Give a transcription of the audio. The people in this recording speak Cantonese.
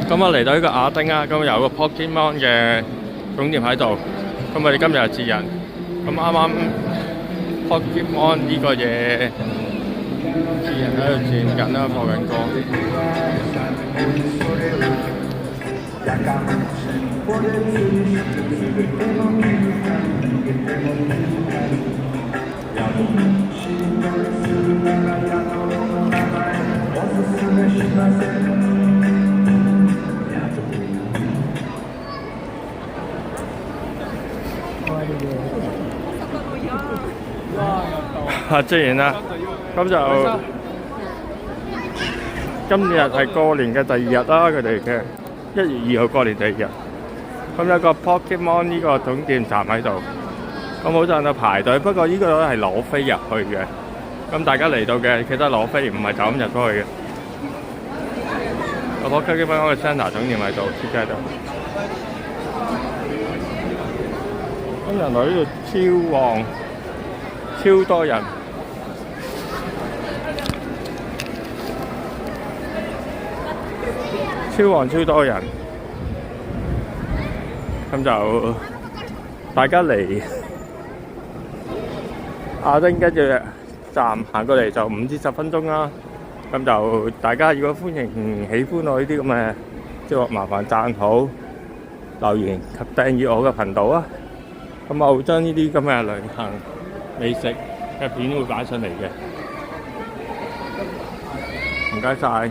咁我嚟到呢個亞丁啊，咁有個 Pokemon 嘅總店喺度。咁我哋今日係節日，咁啱啱 Pokemon 呢個嘢節日喺度轉緊啦，播緊歌。既然啦，咁就今日係過年嘅第二日啦，佢哋嘅1月2號過年第二日。咁有個 Pokemon 呢個總店站喺度，咁好多人都排隊。不過呢個係攞飛入去嘅，咁大家嚟到嘅記得攞飛，唔係就咁入咗去嘅。個 Pokemon 嘅 Center 總店喺度，設計喺度。咁人來呢度超旺，超多人。超旺超多人，咁就大家嚟亞丁跟住站行過嚟就5至10分鐘啦。咁就大家如果喜歡我呢啲咁嘅節目，麻煩讚好、留言及訂閱我嘅頻道啊。咁我會將呢啲咁嘅旅行美食嘅片會擺上嚟嘅。唔該晒。